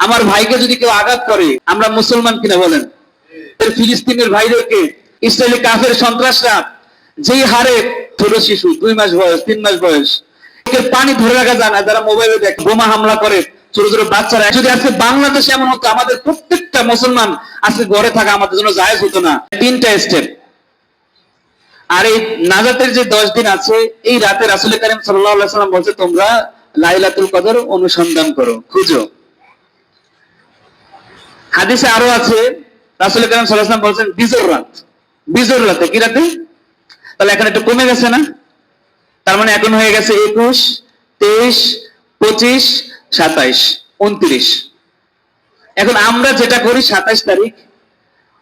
আমার ভাইকে যদি কেউ আঘাত করে, আমরা মুসলমান কিনা বলেন? ফিলিস্তিনের ভাইদেরকে ইসরায়েলি কাফের সন্ত্রাসরা যেই হারে, ছোট শিশু 2 মাস বয়স 3 মাস বয়স, পানি ধরে রাখা যায় না, যারা মোবাইলে দেখে বোমা হামলা করে ছোট ছোট বাচ্চারা। যদি আজকে বাংলাদেশে এমন হতো, আমাদের প্রত্যেকটা মুসলমান আজকে ঘরে থাকা আমাদের জন্য জায়েজ হতো না। 3টা স্টেপ। আর এই নাজাতের যে 10 দিন আছে, এই রাতে রাসূল কারীম সাল্লাল্লাহু আলাইহি ওয়াসাল্লাম বলছে, তোমরা লাইলাতুল কদর অনুসন্ধান করো, খুঁজো। হাদিসে আরো আছে, রাসূল কারীম সাল্লাল্লাহু আলাইহি ওয়াসাল্লাম বলেছেন বিজর রাত। বিজর রাতে, কি রাতে? তাহলে এখন একটু কমে গেছে না? তার মানে এখন হয়ে গেছে 21, 23, 25, 27, 29। এখন আমরা যেটা করি 27 তারিখ,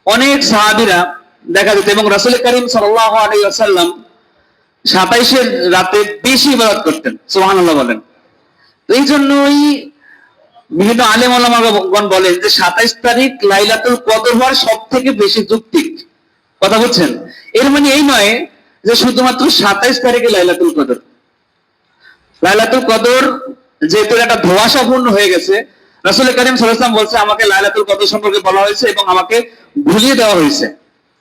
অনেক সাহাবীরা দেখা যেত এবং রাসূল কারীম সাল্লাল্লাহু আলাইহি ওয়াসাল্লাম 27 রাতে বেশি ইবাদত করতেন। সুবহানাল্লাহ বলেন। এই জন্যই বিভিন্ন আলেম ওলামাগণ বলেন যে 27 তারিখ লাইলাতুল কদর হওয়ার সব থেকে বেশি যৌক্তিক। কথা বুঝছেন? এর মানে এই নয় যে শুধুমাত্র 27 তারিখে লাইলাতুল কদর। লাইলাতুল কদর যেহেতু একটা ধোঁয়াশাপূর্ণ হয়ে গেছে, রাসূল কারীম সাল্লাল্লাহু আলাইহি ওয়াসাল্লাম বলছে আমাকে লাইলাতুল কদর সম্পর্কে বলা হয়েছে এবং আমাকে ভুলিয়ে দেওয়া হয়েছে।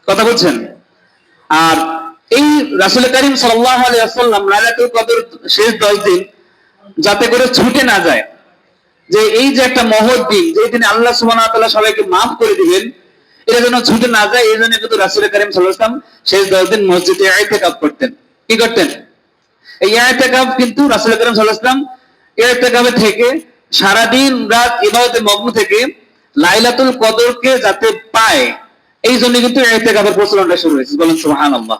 কথা বুঝছেন? আর এই রাসূল কারীম সাল্লাল্লাহু আলাইহি ওয়াসাল্লাম লাইলাতুল কদর শেষ 10 দিন যাতে করে ছুটে না যায়, যে এই যে একটা মহৎ দিন, যে দিনে আল্লাহ সুবহানাহু ওয়া তাআলা সবাইকে মাফ করে দিবেন, এটা যেন ছুটে না যায়, এই জন্য কিন্তু রাসূল কারীম সাল্লাল্লাহু আলাইহি ওয়াসাল্লাম শেষ 10 দিন মসজিদে ইতিকাফ করতেন। কি করতেন? এই ইতিকাফ কিন্তু রাসূল কারীম সাল্লাল্লাহু আলাইহি ওয়াসাল্লাম ইতিকাফে থেকে সারা দিন রাত ইবাদতে মগ্ন থেকে লাইলাতুল কদরকে যাতে পায়, এই জন্য কিন্তু ইতিকাফের প্রচলনটা শুরু হয়েছে। বলেন সুবহানাল্লাহ।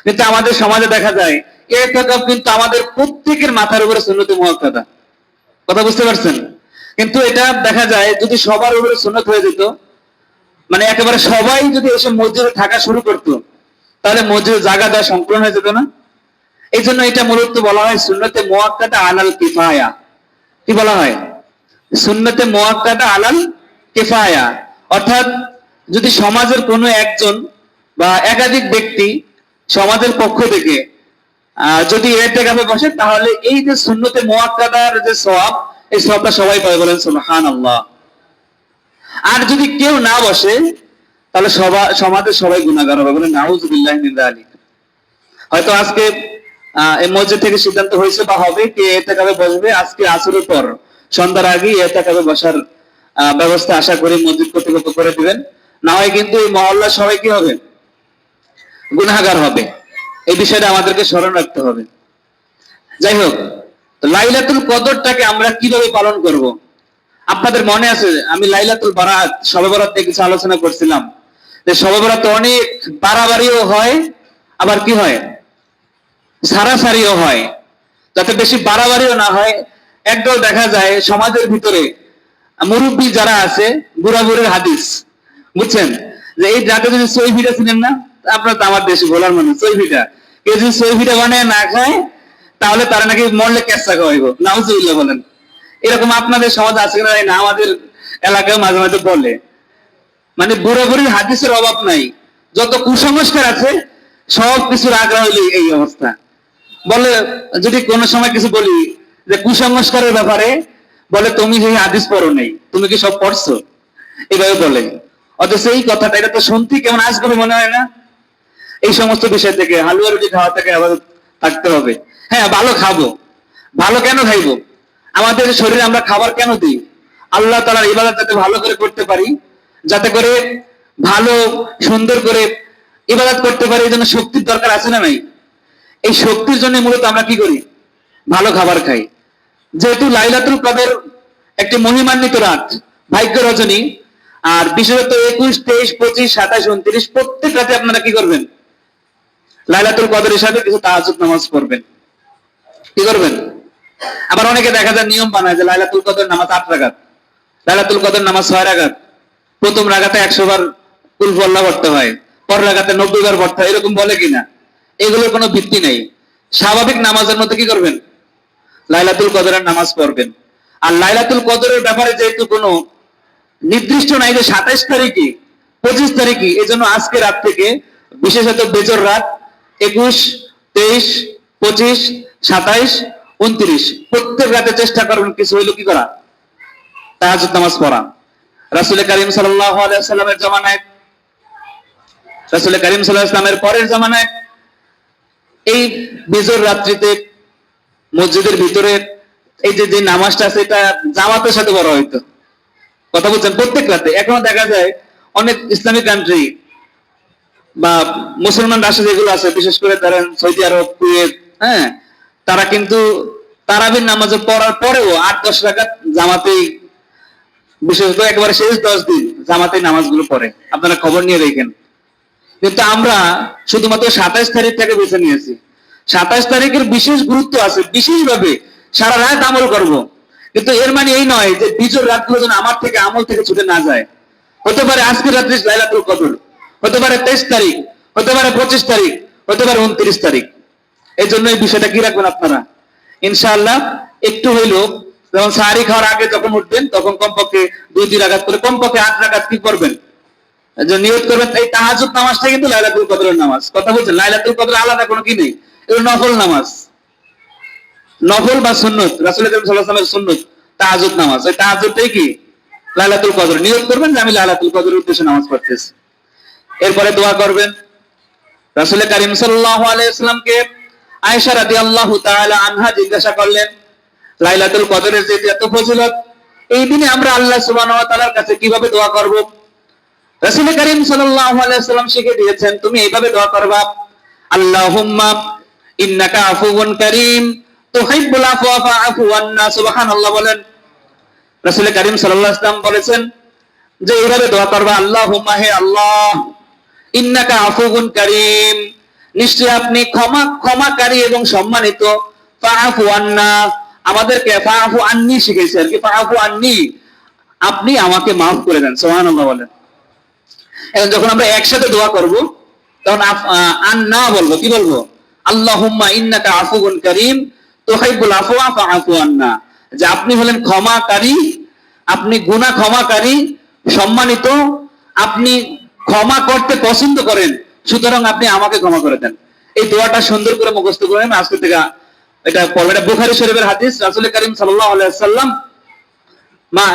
কিন্তু আমাদের সমাজে দেখা যায় ইতিকাফ কিন্তু আমাদের প্রত্যেকের মাথার উপরে সুন্নতে মুআক্কাদা। কথা বুঝতে পারছেন? কিন্তু এটা দেখা যায় যদি সবার উপরে সুন্নত হয়ে যেত, মানে একেবারে সবাই যদি এসে মসজিদে থাকা শুরু করতো, তাহলে মসজিদে জায়গা দেওয়া সংকলন হয়ে যেত না? এই জন্য এটা মূলত বলা হয় সুন্নতে মুআক্কাদা আলাল কিফায়া। কি বলা হয়? সুন্নতে মুআক্কাদা আলাল কিফায়া। অর্থাৎ যদি সমাজের কোনো একজন বা একাধিক ব্যক্তি সমাজের পক্ষ থেকে যদি ইতিকাফে বসে, তাহলে এই যে সুন্নতে মুআক্কাদার যে সওয়াব, এই সওয়াবটা সবাই পাবে। বলেন সুবহানাল্লাহ। আর যদি কেউ না বসে, তাহলে সমাজের সবাই গুনাহগার হবে। বলেন নাউযুবিল্লাহি মিন যালিক। হয়তো আজকে এই মসজিদ থেকে সিদ্ধান্ত হয়েছে বা হবে কে ইতিকাফে বসবে, আজকে আসরের পর সন্ধ্যার আগে ইতিকাফে বসার ব্যবস্থা আশা করি মসজিদ কর্তৃপক্ষ করে দিবেন। না হয় কিন্তু এই মহল্লার সবাই কি হবে? গুনাহগার হবে। এই বিষয়টা আমাদেরকে স্মরণ রাখতে হবে। যাই হোক, লাইলাতুল কদরটাকে আমরা কিভাবে পালন করব? আপনাদের মনে আছে আমি লাইলাতুল বারাত, শবে বরাত নিয়ে কিছু আলোচনা করছিলাম, যে শবে বরাত অনেক বাড়াবাড়িও হয়, আবার কি হয়, সারাসারিও হয়। যাতে বেশি বাড়াবাড়িও না হয়, একদল দেখা যায় সমাজের ভিতরে মুরব্বী যারা আছে, বুড়া বুড়ির হাদিস, বুঝছেন, যে এই রাতে যদি সইফিটা ছিলেন না, আপনার তো আমার দেশে বলার মানে সইফিটা, কেউ যদি সইফিটা বানায় না খায়, তাহলে তারা নাকি মরলে কেসা খাওয়াইব। নাউজুবিল্লাহ বলেন। এরকম আপনাদের সমাজ আছে না? আমাদের এলাকায় মাঝে মাঝে বলে। মানে বুড়া বুড়ির হাদিসের অভাব নাই, যত কুসংস্কার আছে সব কিছুর আগ্রহ হইলে এই অবস্থা। বলে যদি কোনো সময় কিছু বলি যে কুসংস্কারের ব্যাপারে, বলে তুমি সেই হাদিস পড়ো নেই, তুমি কি সব পড়ছো? এইভাবে বলে। অথচ এই কথাটা, এটা তো শুনতে কেমন আজগবি মনে হয় না? এই সমস্ত বিষয় থেকে, হালুয়া রুটি খাওয়া থেকে আবার থাকতে হবে। হ্যাঁ, ভালো খাবো। ভালো কেন খাইবো? আমাদের শরীরে আমরা খাবার কেন দিই? আল্লাহ তাআলার ইবাদত যাতে ভালো করে করতে পারি, যাতে করে ভালো সুন্দর করে ইবাদত করতে পারি, এই জন্য শক্তির দরকার আছে না নাই? এই শক্তির জন্য মূলত আমরা কি করি? ভালো খাবার খাই। যেহেতু লাইলাতুল কদর একটি মহিমান্বিত রাত, ভাগ্য রজনী, আর বিশেষত 21, 23, 25, 27, 29 প্রত্যেক রাতে আপনারা কি করবেন? লাইলাতুল কদর হিসাবে কিছু তাহাজ্জুদ নামাজ পড়বেন। কি করবেন? আবার অনেকে দেখা যায় নিয়ম বানায় যে লাইলাতুল কদর নামাজ 8 রাকাত, লাইলাতুল কদর নামাজ 6 রাকাত, প্রথম রাকাতে 100 বার কুল আল্লাহ পড়তে হয়, পর রাকাতে 90 বার পড়তে হয়, এরকম বলে কিনা? এগুলোর কোনো ভিত্তি নেই। স্বাভাবিক নামাজের মধ্যে কি করবেন? লাইলাতুল কদরের নামাজ পড়বেন। আর লাইলাতুল কদরের ব্যাপারে যেহেতু কোনো নির্দিষ্ট নাই যে 27 তারিখে 25 তারিখে, এই জন্য আজকে রাত থেকে বিশেষত বেজর রাত 21, 23, 25, 27, 29 প্রত্যেক রাতে চেষ্টা করবেন কিছু হইলো কি করা? তাহাজ্জুদ নামাজ পড়া। রাসূল করিম সাল্লাল্লাহু আলাইহি ওয়াসাল্লামের জামানায়, রাসূল করিম সাল্লাল্লাহু আলাইহি ওয়াসাল্লামের পরের জামানায় এই বিজোর রাত্রিতে মসজিদের ভিতরে এই যে নামাজটা আছে এটা জামাতের সাথে পড়া হইতো। কথা বলছেন, প্রত্যেক রাতে। এখনো দেখা যায় অনেক ইসলামিক কান্ট্রি বা মুসলমান রাষ্ট্র যেগুলো আছে, বিশেষ করে ধরেন সৌদি আরব, কুয়েত, হ্যাঁ, তারা কিন্তু তারাবির নামাজ পড়ার পরেও 8-10 রাকাত জামাতেই, বিশেষত একেবারে শেষ 10 দিন জামাতেই নামাজগুলো পড়ে। আপনারা খবর নিয়ে দেখেন। কিন্তু আমরা শুধুমাত্র 27 তারিখটাকে বেছে নিয়েছি। 27 তারিখের বিশেষ গুরুত্ব আছে, বিশেষভাবে সারা রাত আমল করব। কিন্তু এর মানে এই নয় যে বিজোর রাতগুলো যেন আমার থেকে, আমল থেকে ছুটে না যায়। হতে পারে আজকের রাত্রি লাইলাতুল কদর, হতে পারে 23 তারিখ, হতে পারে 25 তারিখ, হতে পারে 29 তারিখ। এই জন্য এই বিষয়টা কি রাখবেন আপনারা ইনশাআল্লাহ, একটু হইলেও, যেমন সাহারি খাওয়ার আগে যখন উঠবেন তখন কমপক্ষে 2-3 রাকাত করে, কমপক্ষে 8 রাকাত কি করবেন, যে নিয়ত করবেন। এই তাহাজ্জুদ নামাজটা কিন্তু লাইলাতুল কদরের নামাজ। কথা বলছেন, লাইলাতুল কদর আলাদা কোনো কি নেই, এটা নফল নামাজ, নফল বা সুন্নত, রাসূল করিম সাল্লাল্লাহু আলাইহি ওয়াসাল্লামের সুন্নত তাহাজ্জুদ নামাজ। এই তাহাজ্জুদটাই কি লাইলাতুল কদর। নিয়ত করবেন যে আমি লাইলাতুল কদরের উদ্দেশ্যে নামাজ পড়তেছি। এরপরে দোয়া করবেন। রাসূল করিম সাল্লাল্লাহু আলাইহি ওয়াসাল্লামকে আয়েশা রাদিয়াল্লাহু তাআলা আনহা জিজ্ঞাসা করলেন, লাইলাতুল কদরের যে এত ফজিলত, এই দিনে আমরা আল্লাহ সুবহানাহু ওয়া তাআলার কাছে কিভাবে দোয়া করব? রাসূল করিম সাল্লাল্লাহু আলাইহি ওয়াসাল্লাম শিখিয়ে দিয়েছেন, তুমি এইভাবে দোয়া করবা, আল্লাহুম্মা ইন্নাকা আফুউন কারীম তুহিব্বুল আফওয়া ফাআফু আন্না। সুবহানাল্লাহ বলেন। রাসূল করিম সাল্লাল্লাহু আলাইহি ওয়াসাল্লাম বলেছেন যে এইভাবে দোয়া করবা, আল্লাহুম্মা, হে আল্লাহ, ইন্নাকা আফুউন কারীম, নিশ্চয় আপনি ক্ষমাকারী এবং সম্মানিত, ফাআফু আন্না, আমাদেরকে ফাআফু আন্নি শিখিয়েছেন আর কি, ফাআফু আন্নি, আপনি আমাকে মাফ করে দেন। সুবহানাল্লাহ বলেন। এখন যখন আমরা একসাথে দোয়া করব তখন আন্না বলবো, কি বলবো? আল্লাহুম্মা ইন্নাকা আফুউন কারীম তুহিব্বুল আফওয়া ফাআফু আন্না, যে আপনি হলেন ক্ষমাকারী, আপনি গুনাহ ক্ষমাকারী, সম্মানিত, আপনি ক্ষমা করতে পছন্দ করেন, সুতরাং আপনি আমাকে ক্ষমা করে দেন। এই দোয়াটা সুন্দর করে মুখস্থ করে নেন আজকে থেকে। এটা পড়বেন, এটা বুখারী শরীফের হাদিস। রাসূল করিম সাল্লাল্লাহু আলাইহি ওয়াসাল্লাম মা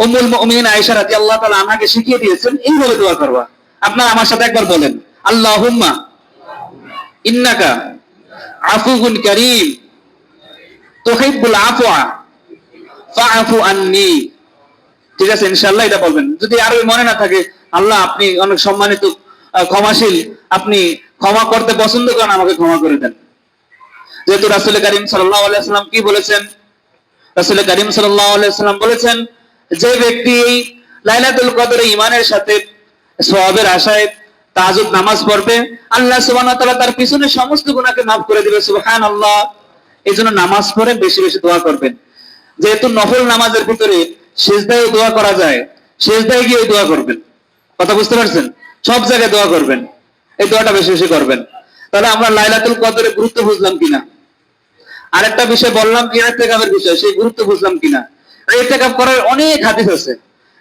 উম্মুল মুমিনিন আয়েশা রাদিয়াল্লাহু তাআলা আনহাকে শিখিয়ে দিয়েছেন এইভাবে দোয়া করবা। আপনারা আমার সাথে একবার বলেন, আল্লাহুম্মা ইন্নাকা আফুউন কারীম তুহিব্বুল আফওয়া ফাআফু আন্নি। ঠিক আছে, ইনশাআল্লাহ এটা বলবেন। যদি আরবি মনে না থাকে, আল্লাহ আপনি অনেক সম্মানিত, ক্ষমাশীল, আপনি ক্ষমা করতে পছন্দ করেন, আমাকে ক্ষমা করে দেন। যেহেতু রাসূল করিম সাল্লাল্লাহু আলাইহি ওয়াসাল্লাম কি বলেছেন? রাসূল করিম সাল্লাল্লাহু আলাইহি ওয়াসাল্লাম বলেছেন, যে ব্যক্তি লাইলাতুল কদরে ঈমানের সাথে সওয়াবের আশায় তাহাজ্জুদ নামাজ পড়বে, আল্লাহ সুবহানাহু ওয়া তাআলা তার পিছনে সমস্ত গুনাহকে মাফ করে দিবে। সুবহানাল্লাহ। এইজন্য নামাজ পড়ে বেশি বেশি দোয়া করবেন। যেহেতু নফল নামাজের ভিতরে সিজদায় দোয়া করা যায়, সিজদায় গিয়ে দোয়া করবেন। কথা বুঝতে পারছেন? সব জায়গায় দোয়া করবেন, এই দোয়াটা বেশি বেশি করবেন। তাহলে আমরা লাইলাতুল কদরের গুরুত্ব বুঝলাম কিনা? আরেকটা বিষয় বললাম ইতিকাফের বিষয়, সেই গুরুত্ব বুঝলাম কিনা? ইতিকাফ করার অনেক হাদিস আছে।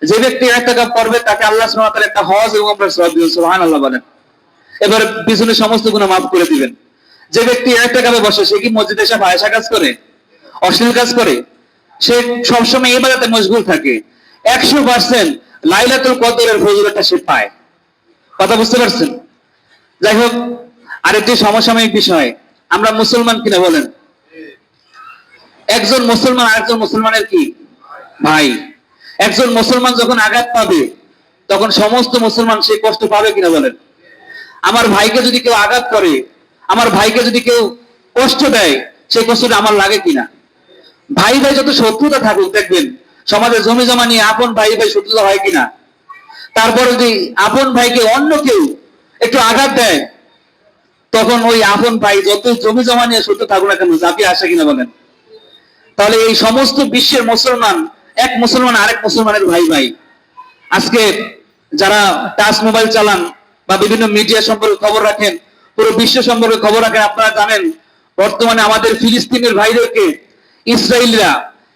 যে ব্যক্তি ইতিকাফ করবে তাকে আল্লাহ সুবহানাহু ওয়া তাআলা একটা হজ এবং উমরার সওয়াব দিবেন। সুবহানাল্লাহ বলেন। এবার পিছনে সমস্ত গুনাহ মাফ করে দিবেন। যে ব্যক্তি ইতিকাফে বসে, সে কি মসজিদে এসে ফাহিশা কাজ করে, অশ্লীল কাজ করে? সে সবসময় ইবাদতে মশগুল থাকে। 100% লাইলাতুল কদরের ফজিলতটা সে পায়। কথা বুঝতে পারছেন? যাই হোক, আরেকটি সমসাময়িক বিষয়, আমরা মুসলমান কিনা বলেন? একজন মুসলমান আরেকজন মুসলমানের কি ভাই। একজন মুসলমান যখন আঘাত পাবে তখন সমস্ত মুসলমান সেই কষ্ট পাবে কিনা বলেন? আমার ভাইকে যদি কেউ আঘাত করে, আমার ভাইকে যদি কেউ কষ্ট দেয়, সেই কষ্টটা আমার লাগে কিনা? ভাই ভাই যত শত্রুতা থাকুক, দেখবেন সমাজে জমি জমা নিয়ে আপন ভাই ভাই শত্রুতা হয় কিনা? তারপরে যদি আপন ভাইকে অন্য কেউ একটু আঘাত দেয়, তখন ওই আপন ভাই যত জমি জমা নিয়ে শত্রু থাকুক না কেন, ঝাঁপিয়ে আসে কিনা বলেন? তাহলে এই সমস্ত বিশ্বের মুসলমান, এক মুসলমান আরেক মুসলমানের ভাই ভাই। আজকে যারা টাচ মোবাইল চালান বা বিভিন্ন মিডিয়া সম্পর্কে খবর রাখেন, পুরো বিশ্ব সম্পর্কে খবর রাখেন, আপনারা জানেন বর্তমানে আমাদের ফিলিস্তিনের ভাইদেরকে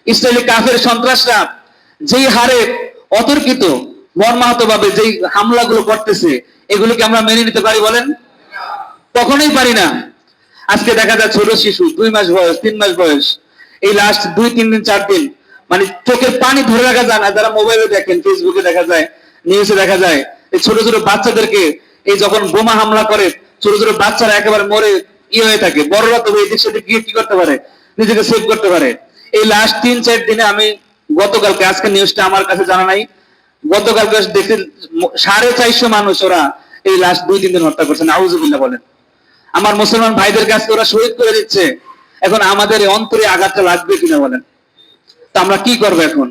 ইসরায়েলি কাফের সন্ত্রাসরা যেই হারে অতর্কিত মর্মাহত ভাবে যেই হামলাগুলো করতেছে, এগুলোকে আমরা মেনে নিতে পারি বলেন? কখনোই পারি না। আজকে দেখা যায় ছোট শিশু, 2 মাস বয়স, 3 মাস বয়স, এই লাস্ট 2, 3 দিন, 4 দিন মানে চোখের পানি ধরে রাখা যায় না। যারা মোবাইলে দেখেন, ফেসবুকে দেখা যায়, নিউজে দেখা যায়, এই ছোট ছোট বাচ্চাদেরকে এই যখন বোমা হামলা করে, ছোট ছোট বাচ্চারা একেবারে মরে হয়ে থাকে। বড়রা তবে এদিক সেদিক গিয়ে কি করতে পারে, নিজেকে সেভ করতে পারে। এই লাস্ট 3-4 দিনে আমি গতকালকে, আজকে নিউজটা আমার কাছে জানা নাই, গতকালকে দেখে 450 মানুষ ওরা এই লাস্ট 2-3 দিন হত্যা করছে। নাউজুবিল্লাহ বলেন। আমার মুসলমান ভাইদের কাছে ওরা শহীদ করে দিচ্ছে। এখন আমাদের অন্তরে আঘাতটা লাগবে কিনা বলেন? তা আমরা কি করবো এখন?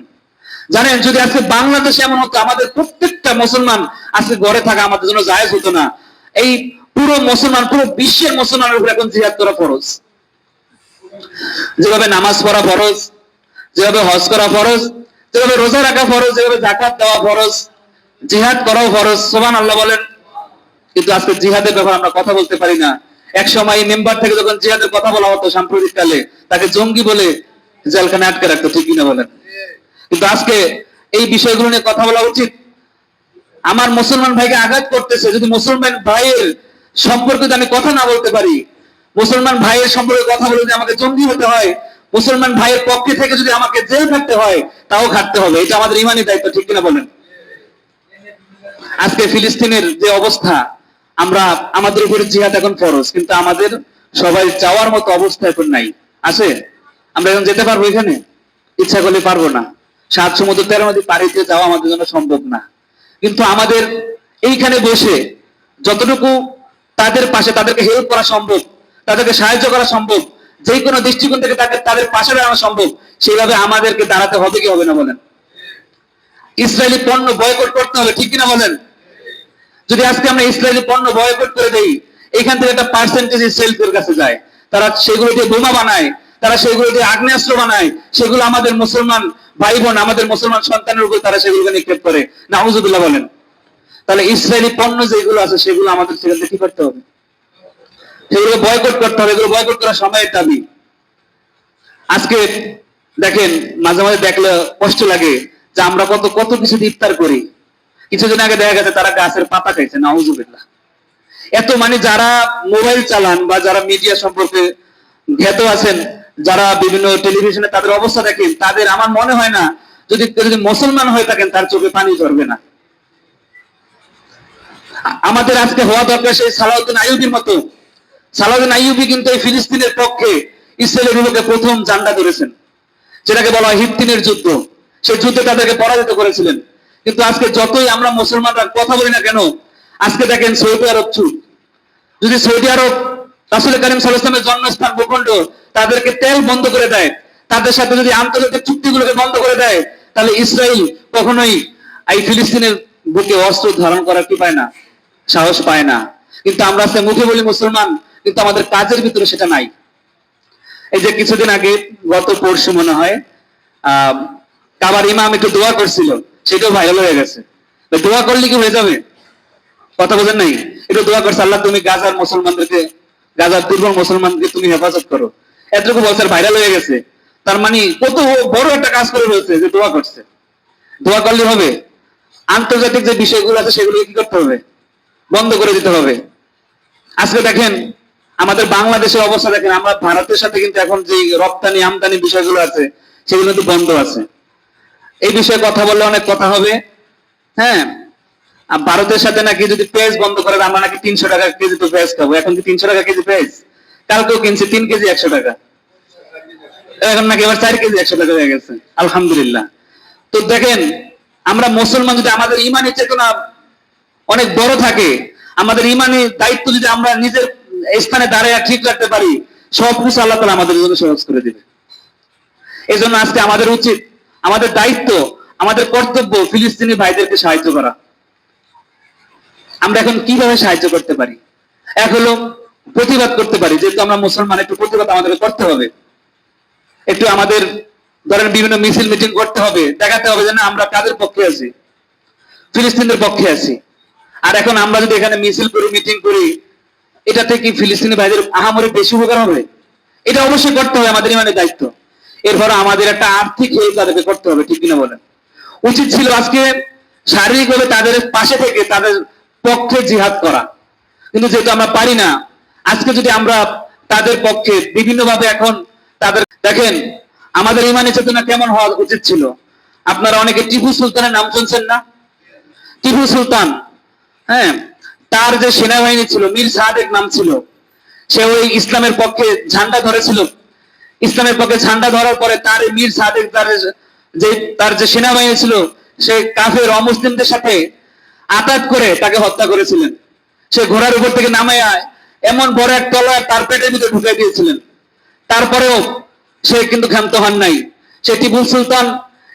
জানেন, যদি আজকে বাংলাদেশে এমন হতো, আমাদের প্রত্যেকটা মুসলমান আজকে ঘরে থাকা আমাদের জন্য জায়েজ হতো না। এই পুরো মুসলমান, পুরো বিশ্বের মুসলমানের উপর এখন জিহাদ করা ফরজ। যেভাবে নামাজ পড়া ফরজ, যেভাবে হজ করা ফরজ, যেভাবে রোজা রাখা ফরজ, যেভাবে যাকাত দেওয়া ফরজ, জিহাদ করাও ফরজ। সুবহানাল্লাহ বলেন। কিন্তু আজকে জিহাদের ব্যাপারে আমরা কথা বলতে পারি না। এক সময় মেম্বার থেকে যখন জিহাদের কথা বলা হতো সাম্প্রতিক কালে, তাকে জঙ্গি বলে জেলখানে আটকে রাখতো, ঠিক কিনা বলেন? কিন্তু আজকে এই বিষয়গুলো নিয়ে কথা বলা উচিত। আমার মুসলমান ভাইকে আঘাত করতেছে, যদি মুসলমান ভাইয়ের সম্পর্কে আমি কথা না বলতে পারি, মুসলমান ভাইয়ের সম্পর্কে কথা বলে যদি আমাকে জঙ্গি হতে হয়, মুসলমান ভাইয়ের পক্ষে থেকে যদি আমাকে জেল থাকতে হয়, তাও খাটতে হবে। এটা আমাদের ইমানি দায়িত্ব, ঠিক কিনা বলেন? আজকে ফিলিস্তিনের যে অবস্থা, আমরা আমাদের উপরে জিহাদ এখন ফরজ, কিন্তু আমাদের সবাই যাওয়ার মতো অবস্থা এখন নাই। আছে? আমরা এখন যেতে পারবো এখানে? ইচ্ছা করলে পারবো না। 7 সমুদ্র 13 নদী পাড়ি দিয়ে যাওয়া আমাদের জন্য সম্ভব না। কিন্তু আমাদের এইখানে বসে যতটুকু তাদের পাশে, তাদেরকে হেল্প করা সম্ভব, তাদেরকে সাহায্য করা সম্ভব, যে কোনো দৃষ্টিকোণ থেকে তাদের পাশে দাঁড়ানো সম্ভব, সেইভাবে আমাদেরকে দাঁড়াতে হবে কি হবে না বলেন? ইসরায়েলি পণ্য বয়কট করতে হবে, ঠিক কিনা বলেন? যদি আজকে আমরা ইসরায়েলি পণ্য বয়কট করে দেই, এখান থেকে একটা পার্সেন্টেজ ইসরায়েলের কাছে যায়, তারা সেগুলো দিয়ে বোমা বানায়, তারা সেগুলো দিয়ে আগ্নেয়াস্ত্র বানায়, সেগুলো আমাদের মুসলমান ভাই বোন, আমাদের মুসলমান সন্তানের উপর তারা সেগুলোকে নিক্ষেপ করে। নাউজুবিল্লাহ বলেন। তাহলে ইসরায়েলি পণ্য যেগুলো আছে সেগুলো আমাদের সেখান থেকে কি করতে হবে? সেগুলো বয়কট করতে হবে। এগুলো বয়কট করার সময়ের দাবি। আজকে দেখেন, মাঝে মাঝে দেখলে কষ্ট লাগে যে আমরা কত কত কিছু ইফতার করি। কিছুদিন আগে দেখা গেছে তারা গাছের পাতা খাইছে। নাউজুবিল্লাহ। এত মানে যারা মোবাইল চালান বা যারা মিডিয়া সম্পর্কে জ্ঞাত আছেন, যারা বিভিন্ন টেলিভিশনে তাদের অবস্থা দেখেন, তাদের আমার মনে হয় না যদি যদি মুসলমান হয়ে থাকেন তার চোখে পানি ঝরবে না। আমাদের আজকে হওয়া দরকার সেই সালাউদ্দিন আইয়ুবীর মতো। সালাউদ্দিন আইয়ুবী কিন্তু এই ফিলিস্তিনের পক্ষে, ইসরায়েলের বিপক্ষে প্রথম ঝান্ডা ধরেছেন, যেটাকে বলা হয় হিত্তিনের যুদ্ধ। সেই যুদ্ধে তাদেরকে পরাজিত করেছিলেন। কিন্তু আজকে যতই আমরা মুসলমানরা কথা বলি না কেন, আজকে দেখেন সৌদি আরব চুপ। যদি সৌদি আরব রাসূল করিম সাল্লাল্লাহু আলাইহি ওয়াসাল্লামের জন্মস্থান ভূখণ্ড, তাদেরকে তেল বন্ধ করে দেয়, তাদের সাথে যদি আন্তর্জাতিক চুক্তিগুলোকে বন্ধ করে দেয়, তাহলে ইসরায়েল কখনোই এই ফিলিস্তিনের বুকে অস্ত্র ধারণ করার কি পায় না, সাহস পায় না। কিন্তু আমরা আজকে মুখে বলি মুসলমান, কিন্তু আমাদের কাজের ভিতরে সেটা নাই। এই যে কিছুদিন আগে, গত পরশু মনে হয়, কাবার ইমাম একটু দোয়া করছিল, সেটাও ভাইরাল হয়ে গেছে। দোয়া করলে কি হয়ে যাবে? কথা বোঝেন নাই? একটু দোয়া করছে, আল্লাহ তুমি গাজার মুসলমানদেরকে, গাজার দুর্বল মুসলমানদেরকে তুমি হেফাজত করো। এতটুকু বলছে, ভাইরাল হয়ে গেছে। তার মানে কত বড় একটা কাজ করে রয়েছে যে দোয়া করছে। দোয়া করলে হবে? আন্তর্জাতিক যে বিষয়গুলো আছে সেগুলো কি করতে হবে? বন্ধ করে দিতে হবে। আজকে দেখেন আমাদের বাংলাদেশের অবস্থা দেখেন, আমরা ভারতের সাথে কিন্তু এখন যে রপ্তানি আমদানি বিষয়গুলো আছে সেগুলো কিন্তু বন্ধ আছে। এই বিষয়ে কথা বললে অনেক কথা হবে। হ্যাঁ, ভারতের সাথে নাকি যদি পেঁয়াজ বন্ধ করে, আমরা নাকি 300 টাকা কেজি তো পেঁয়াজ খাবো। এখন কি 300 টাকা কেজি পেঁয়াজ? কালকেও কিনছি 3 কেজি 100 টাকা, এখন নাকি এবার 4 কেজি 100 টাকা হয়ে গেছে। আলহামদুলিল্লাহ। তো দেখেন, আমরা মুসলমান যদি আমাদের ইমানি চেতনা অনেক বড় থাকে, আমাদের ইমানি দায়িত্ব যদি আমরা নিজের স্থানে দাঁড়িয়ে ঠিক রাখতে পারি, সবকিছু আল্লাহ তাআলা আমাদের জন্য সহজ করে দিবে। এই জন্য আজকে আমাদের উচিত, আমাদের দায়িত্ব, আমাদের কর্তব্য ফিলিস্তিনি ভাইদেরকে সাহায্য করা। আমরা এখন কিভাবে সাহায্য করতে পারি? এক হলো প্রতিবাদ করতে পারি, যেহেতু আমরা মুসলমান, একটু প্রতিবাদ আমাদের করতে হবে। একটু আমাদের ধরেন বিভিন্ন মিছিল মিটিং করতে হবে, দেখাতে হবে যে না আমরা কাদের পক্ষে আছি, ফিলিস্তিনের পক্ষে আছি। আর এখন আমরা যদি এখানে মিছিল করি, মিটিং করি, এটাতে কি ফিলিস্তিনি ভাইদের আহামরি বেশি উপকার হবে? এটা অবশ্যই করতে হবে, আমাদের ইমানের দায়িত্ব। এরপর আমাদের একটা আর্থিক হেল্প তাদেরকে করতে হবে, ঠিক কিনা বলেন? উচিত ছিল আজকে শারীরিকভাবে তাদের পাশে থেকে তাদের পক্ষে জিহাদ করা, কিন্তু যেহেতু আমরা পারি না, আজকে যদি আমরা তাদের পক্ষে বিভিন্ন ভাবে এখন তাদের দেখেন, আমাদের ইমানি চেতনা কেমন হওয়া উচিত ছিল? আপনারা অনেকে টিপু সুলতানের নাম শুনছেন না? টিপু সুলতান, হ্যাঁ, তার যে সেনাবাহিনী ছিল, মীর সাদেক নাম ছিল, সে ওই ইসলামের পক্ষে ঝান্ডা ধরেছিল। ইসলামের পক্ষে ঝান্ডা ধরার পরে তার মীর সাদেক তার যে সেনাবাহিনী ছিল, সে কাফের অমুসলিমদের সাথে আঘাত করে তাকে হত্যা করেছিলেন। সে ঘোড়ার উপর থেকে নামায় এমন বড় এক তলোয়ার তার পেটের ভিতরে ঢুকে দিয়েছিলেন। তারপরেও সে কিন্তু ক্ষান্ত হন নাই। সে টিপু সুলতান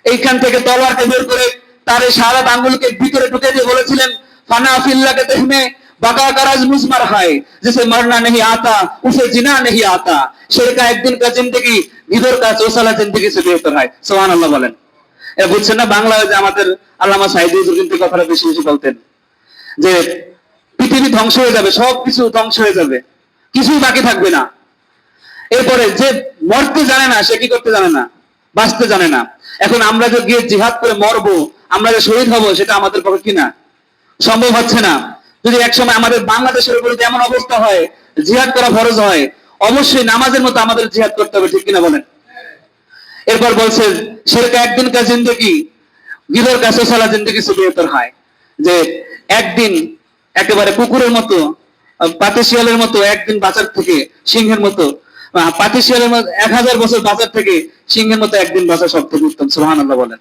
এইখান থেকে তলোয়ারকে বের করে তার এই শাহাদাত আঙ্গুলকে ভিতরে ঢুকে দিয়ে বলেছিলেন, ফানা ফিল্লাকে দেখনে বাকা কারাজ মুজমার হয়, जिसे मरना नहीं आता उसे जीना नहीं आता, शेर का एक दिन का जिंदगी ভিতর का চৌসালা जिंदगी से बेहतर है। সুবহানাল্লাহ বলেন। এটা বুঝছেন না? বাংলায় যে আমাদের আল্লামা সাঈদী হুজুর কিন্তু কথাটা বেশি বেশি বলতেন যে পৃথিবী ধ্বংস হয়ে যাবে, সবকিছু ধ্বংস হয়ে যাবে, কিছুই বাকি থাকবে না। এরপরে যে মরতে জানে না, সে কি করতে জানে না? বাঁচতে জানে না। এখন আমরা যে গিয়ে জিহাদ করে মরবো, আমরা যে শহীদ হব, সেটা আমাদের পক্ষে কি না? সম্ভব হচ্ছে না। যদি একসময় আমাদের বাংলাদেশের উপরে এমন অবস্থা হয়, জিহাদ করা ফরজ হয়, অবশ্যই নামাজের মতো আমাদের জিহাদ করতে হবে, ঠিক কিনা বলেন? এরপর বলছেন, শেরকা একদিন কা জিন্দগি গিদর কা সোসালা জিন্দগি সে বেহতর হয়, যে একদিন একেবারে কুকুরের মতো, পাতিশিয়ালের মতো একদিন বাঁচার থেকে সিংহের মতো, পাতিশিয়ালের মতো 1000 বছর বাঁচার থেকে সিংহের মতো একদিন বাঁচা সব থেকে উত্তম। সুবহানাল্লাহ বলেন।